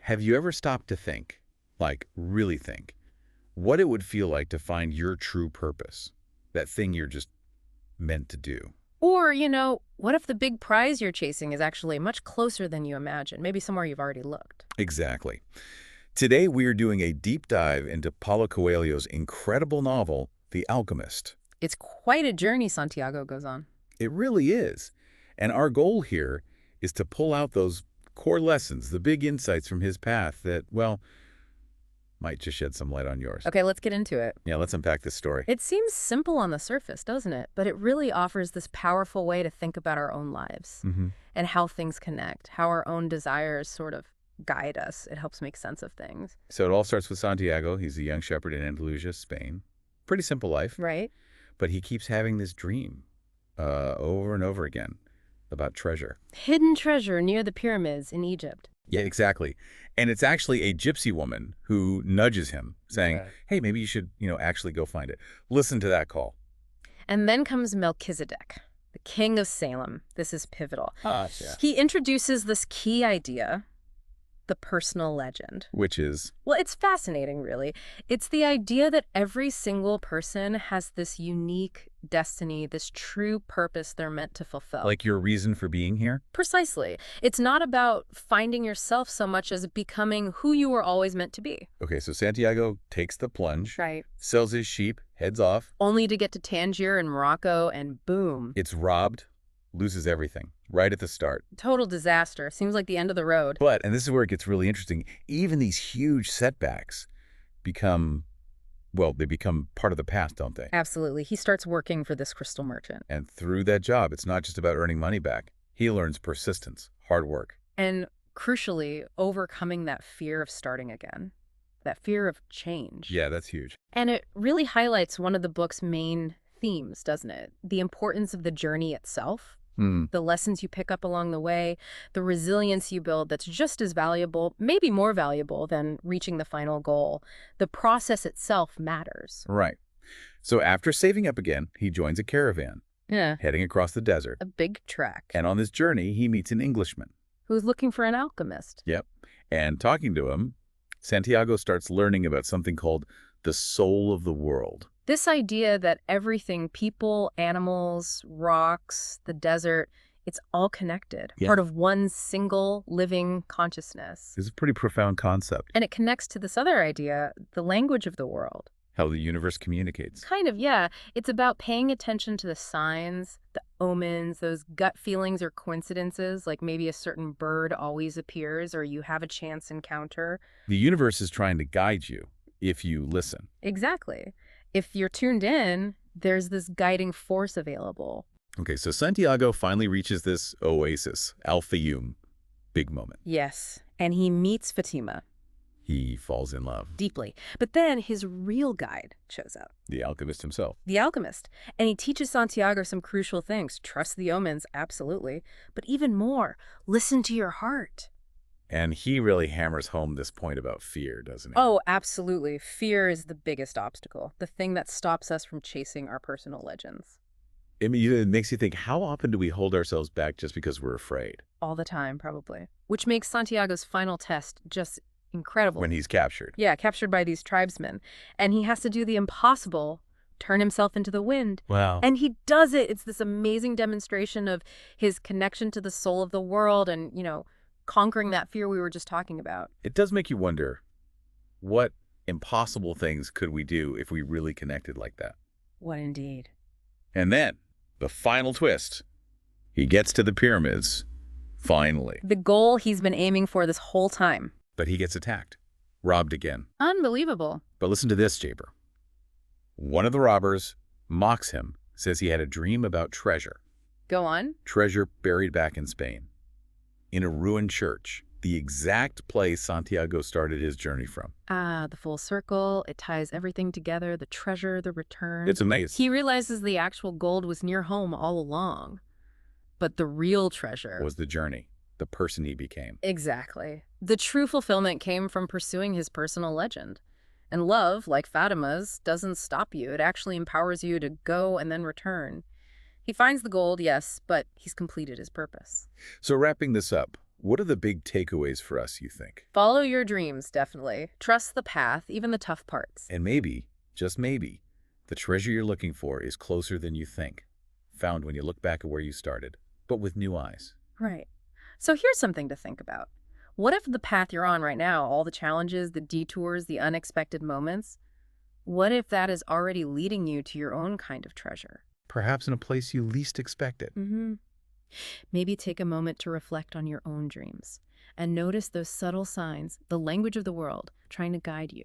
Have you ever stopped to think, like really think, what it would feel like to find your true purpose? That thing you're just meant to do. Or, what if the big prize you're chasing is actually much closer than you imagine? Maybe somewhere you've already looked. Exactly. Today we are doing a deep dive into Paulo Coelho's incredible novel, The Alchemist. It's quite a journey Santiago goes on. It really is. And our goal here is to pull out those core lessons, the big insights from his path that, well, might just shed some light on yours. Okay, let's get into it. Yeah, let's unpack this story. It seems simple on the surface, doesn't it? But it really offers this powerful way to think about our own lives and how things connect, how our own desires sort of guide us. It helps make sense of things. So it all starts with Santiago. He's a young shepherd in Andalusia, Spain. Pretty simple life. Right? But he keeps having this dream over and over again about treasure. Hidden treasure near the pyramids in Egypt. Yeah, exactly. And it's actually a gypsy woman who nudges him, saying, hey, maybe you should, actually go find it. Listen to that call. And then comes Melchizedek, the king of Salem. This is pivotal. Yeah. He introduces this key idea, the personal legend. Which is? Well, it's fascinating, really. It's the idea that every single person has this unique destiny, this true purpose they're meant to fulfill. Like your reason for being here? Precisely. It's not about finding yourself so much as becoming who you were always meant to be. Okay, so Santiago takes the plunge, Right. sells his sheep, heads off. Only to get to Tangier in Morocco and boom. It's robbed, loses everything, right at the start. Total disaster. Seems like the end of the road. But, and this is where it gets really interesting, even these huge setbacks become, well, they become part of the past, don't they? Absolutely. He starts working for this crystal merchant. And through that job, it's not just about earning money back. He learns persistence, hard work. And crucially, overcoming that fear of starting again, that fear of change. Yeah, that's huge. And it really highlights one of the book's main themes, doesn't it? The importance of the journey itself. The lessons you pick up along the way, the resilience you build that's just as valuable, maybe more valuable than reaching the final goal. The process itself matters. Right. So after saving up again, he joins a caravan, heading across the desert. A big trek. And on this journey, he meets an Englishman. Who's looking for an alchemist. Yep. And talking to him, Santiago starts learning about something called the soul of the world. This idea that everything, people, animals, rocks, the desert, it's all connected, part of one single living consciousness. This is a pretty profound concept. And it connects to this other idea, the language of the world. How the universe communicates. Kind of, yeah. It's about paying attention to the signs, the omens, those gut feelings or coincidences, like maybe a certain bird always appears or you have a chance encounter. The universe is trying to guide you if you listen. Exactly. If you're tuned in, there's this guiding force available. Okay, so Santiago finally reaches this oasis, Al Fayoum. Big moment. Yes, and he meets Fatima. He falls in love. Deeply. But then his real guide shows up. The alchemist himself. The alchemist. And he teaches Santiago some crucial things. Trust the omens, absolutely. But even more, listen to your heart. And he really hammers home this point about fear, doesn't he? Oh, absolutely. Fear is the biggest obstacle, the thing that stops us from chasing our personal legends. I mean, it makes you think, how often do we hold ourselves back just because we're afraid? All the time, probably. Which makes Santiago's final test just incredible. When he's captured. Yeah, captured by these tribesmen. And he has to do the impossible, turn himself into the wind. Wow. And he does it. It's this amazing demonstration of his connection to the soul of the world and, conquering that fear we were just talking about. It does make you wonder, what impossible things could we do if we really connected like that? What indeed. And then, the final twist. He gets to the pyramids, finally. The goal he's been aiming for this whole time. But he gets attacked, robbed again. Unbelievable. But listen to this, Jaber. One of the robbers mocks him, says he had a dream about treasure. Go on. Treasure buried back in Spain. In a ruined church, the exact place Santiago started his journey from. Ah, the full circle. It ties everything together, the treasure, the return. It's amazing. He realizes the actual gold was near home all along. But the real treasure was the journey, the person he became. Exactly. The true fulfillment came from pursuing his personal legend. And love, like Fatima's, doesn't stop you. It actually empowers you to go and then return. He finds the gold, yes, but he's completed his purpose. So wrapping this up, What are the big takeaways for us, you think? Follow your dreams, definitely. Trust the path, even the tough parts. And maybe, just maybe, the treasure you're looking for is closer than you think, found when you look back at where you started, but with new eyes. Right. So here's something to think about. What if the path you're on right now, all the challenges, the detours, the unexpected moments, what if that is already leading you to your own kind of treasure? Perhaps in a place you least expect it. Maybe take a moment to reflect on your own dreams and notice those subtle signs, the language of the world, trying to guide you.